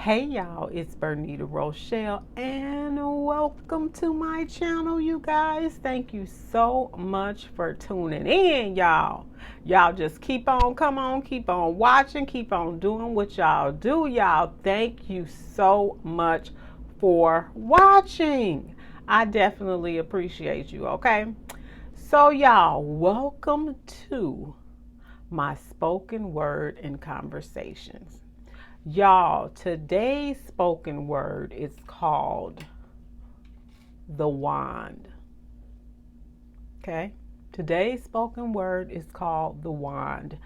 Hey y'all, it's Bernita Rochelle and welcome to my channel, you guys. Thank you so much for tuning in, y'all. Y'all just keep on watching, keep on doing what y'all do, y'all. Thank you so much for watching. I definitely appreciate you, okay? So y'all, welcome to my spoken word and conversations. Y'all, today's spoken word is called the wand. Okay? Today's spoken word is called the wand.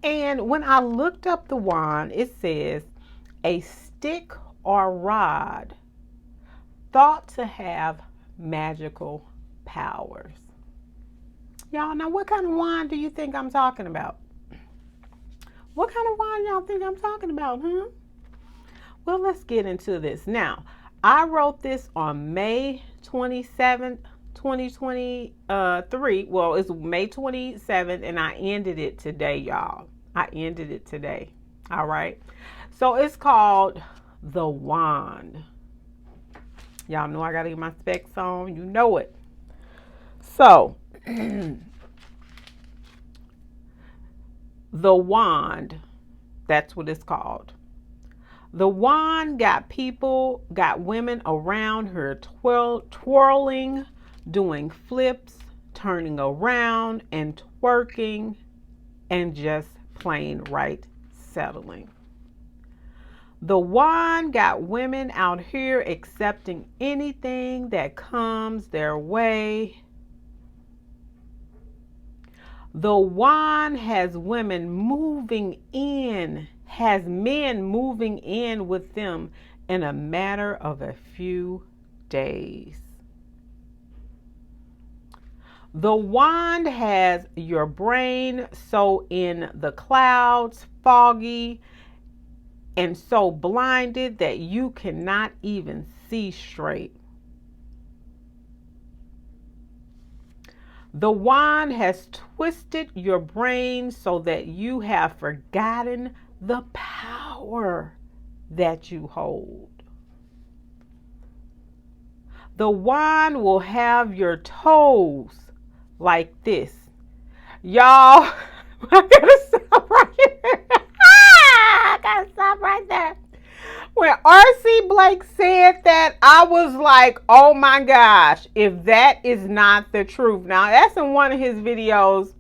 And when I looked up the wand, it says a stick or rod thought to have magical powers. Y'all, now what kind of wand do you think I'm talking about? What kind of wine y'all think I'm talking about, huh? Well, let's get into this. Now, I wrote this on May 27th, 2023. Well, it's May 27th, and I ended it today, y'all. I ended it today. All right. So it's called the wand. Y'all know I got to get my specs on. You know it. So, the wand, that's what it's called. The wand got women around her twirling, doing flips, turning around and twerking, and just plain right settling. The wand got women out here accepting anything that comes their way. The wand has women moving in, has men moving in with them in a matter of a few days. The wand has your brain so in the clouds, foggy, and so blinded that you cannot even see straight. The wand has twisted your brain so that you have forgotten the power that you hold. The wand will have your toes like this. Y'all, I gotta stop right here. I gotta stop right there. When R.C. Blake said that, I was like, oh my gosh, if that is not the truth. Now, that's in one of his videos,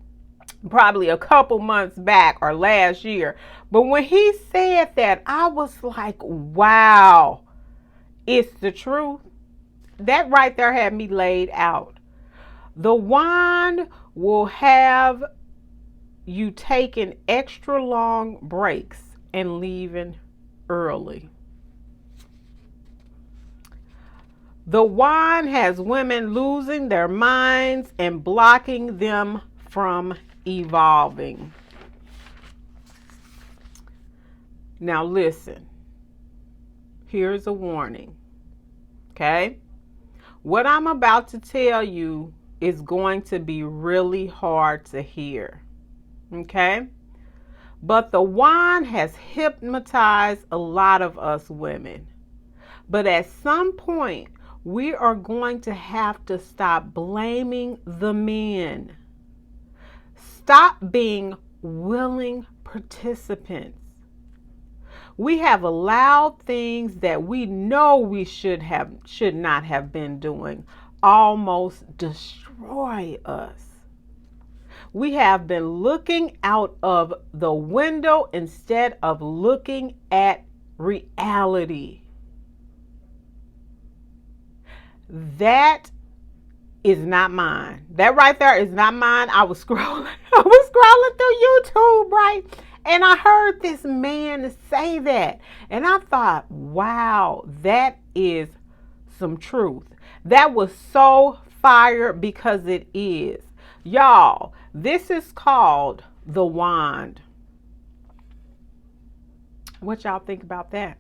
probably a couple months back or last year. But when he said that, I was like, wow, it's the truth. That right there had me laid out. The wand will have you taking extra long breaks and leaving early. The wand has women losing their minds and blocking them from evolving. Now listen, here's a warning, okay? What I'm about to tell you is going to be really hard to hear, okay? But the wand has hypnotized a lot of us women. But at some point, we are going to have to stop blaming the men. Stop being willing participants. We have allowed things that we know we should not have been doing almost destroy us. We have been looking out of the window instead of looking at reality. That is not mine. That right there is not mine. I was scrolling through YouTube, right? And I heard this man say that. And I thought, wow, that is some truth. That was so fire because it is. Y'all, this is called the wand. What y'all think about that?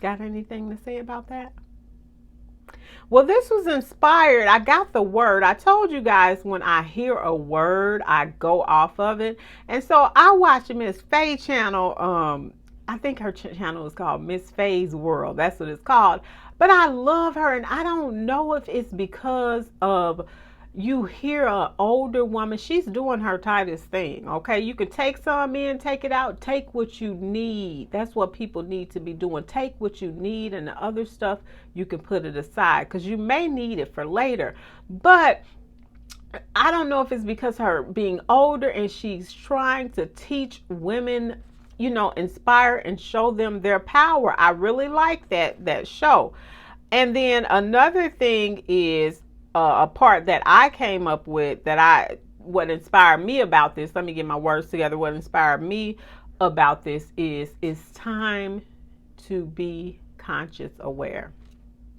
Got anything to say about that? Well, this was inspired. I got the word. I told you guys when I hear a word, I go off of it. And so I watch Miss Faye channel I think her channel is called Miss Faye's World. That's what it's called. But I love her, and I don't know if it's because of you hear an older woman. She's doing her tightest thing. Okay, you can take some in, take it out, take what you need. That's what people need to be doing. Take what you need, and the other stuff you can put it aside because you may need it for later. But I don't know if it's because her being older and she's trying to teach women, inspire and show them their power. I really like that show. And then another thing is a part that I came up with what inspired me about this. Let me get my words together. What inspired me about this is it's time to be conscious aware.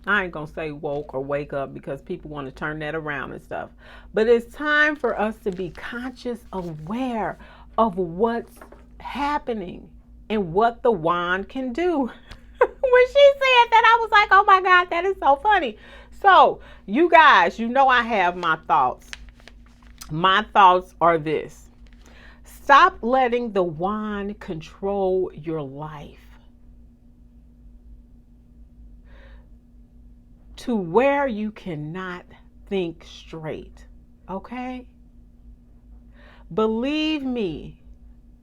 I ain't gonna say woke or wake up because people want to turn that around and stuff. But it's time for us to be conscious aware of what's happening and what the wand can do. When she said that, I was like, oh my God, that is so funny. So, you guys, I have my thoughts. My thoughts are this. Stop letting the wand control your life to where you cannot think straight. Okay? Believe me,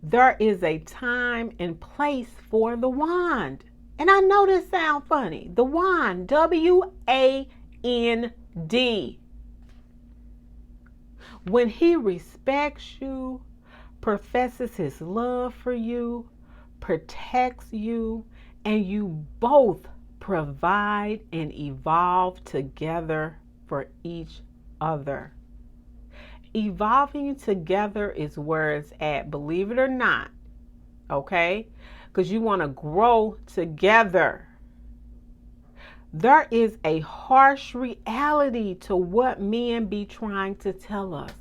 there is a time and place for the wand. And I know this sounds funny. The wand, W-A-N-D. When he respects you, professes his love for you, protects you, and you both provide and evolve together for each other. Evolving together is where it's at, believe it or not. Okay? Because you want to grow together. There is a harsh reality to what men be trying to tell us.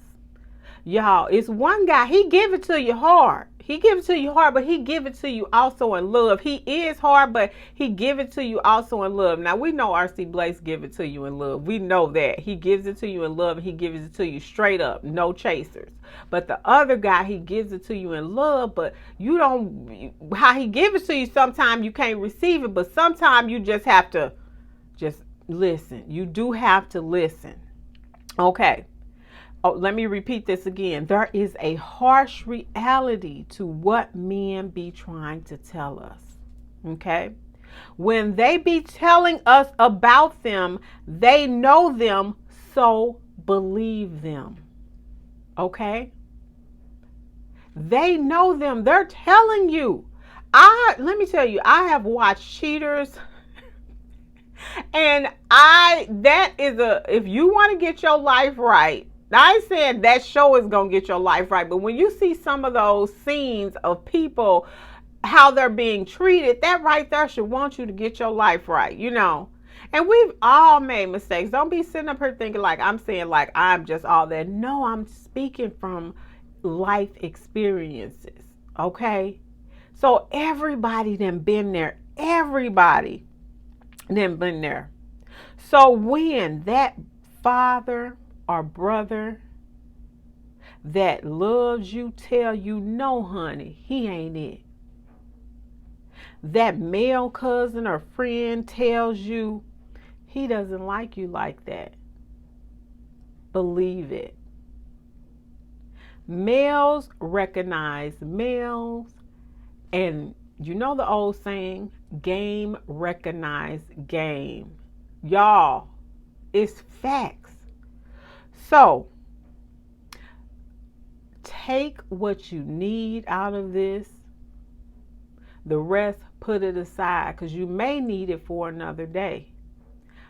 Y'all, it's one guy, he give it to you hard. He give it to you hard, but he give it to you also in love. He is hard, but he give it to you also in love. Now, we know R.C. Blaze give it to you in love. We know that. He gives it to you in love, and he gives it to you straight up, no chasers. But the other guy, he gives it to you in love, but you don't, how he gives it to you, sometimes you can't receive it, but sometimes you just have to just listen. You do have to listen. Okay. Oh, let me repeat this again. There is a harsh reality to what men be trying to tell us. Okay? When they be telling us about them, they know them, so believe them. Okay? They know them. They're telling you. Let me tell you, I have watched cheaters. And if you want to get your life right, I ain't saying that show is going to get your life right, but when you see some of those scenes of people, how they're being treated, that right there should want you to get your life right, And we've all made mistakes. Don't be sitting up here thinking like I'm saying like I'm just all that. No, I'm speaking from life experiences, okay? So everybody done been there. Everybody done been there. So when that father or brother that loves you tell you, no, honey, he ain't it. That male cousin or friend tells you he doesn't like you like that. Believe it. Males recognize males, and you know the old saying, game recognize game. Y'all, it's facts. So, take what you need out of this. The rest, put it aside because you may need it for another day.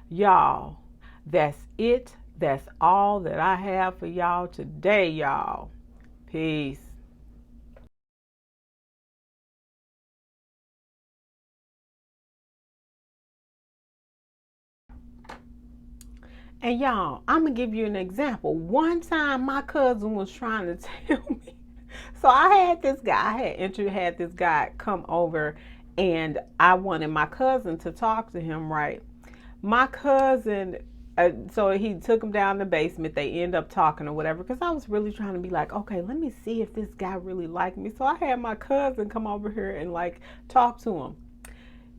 Y'all, that's it. That's all that I have for y'all today, y'all. Peace. And y'all, I'm going to give you an example. One time my cousin was trying to tell me. So I had this guy, had this guy come over, and I wanted my cousin to talk to him, right? My cousin So he took him down the basement. They end up talking or whatever. Because I was really trying to be like, okay, let me see if this guy really liked me. So I had my cousin come over here and like talk to him.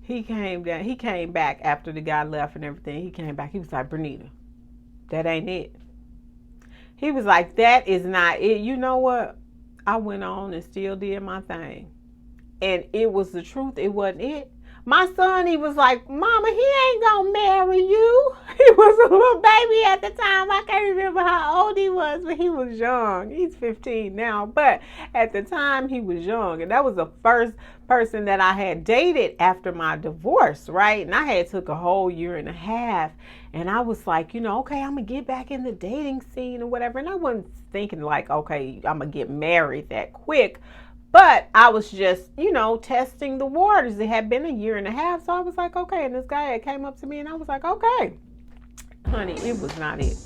He came down. He came back after the guy left and everything. He came back. He was like, Bernita, that ain't it. He was like, that is not it. You know what? I went on and still did my thing. And it was the truth. It wasn't it. My son, he was like, Mama, he ain't gonna marry you. He was a little baby at the time. I can't remember how old he was, but he was young. He's 15 now. But at the time, he was young. And that was the first person that I had dated after my divorce, right? And I had took a whole year and a half. And I was like, you know, okay, I'm going to get back in the dating scene or whatever. And I wasn't thinking like, okay, I'm going to get married that quick. But I was just, you know, testing the waters. It had been a year and a half. So I was like, okay. And this guy had came up to me and I was like, okay, honey, it was not it.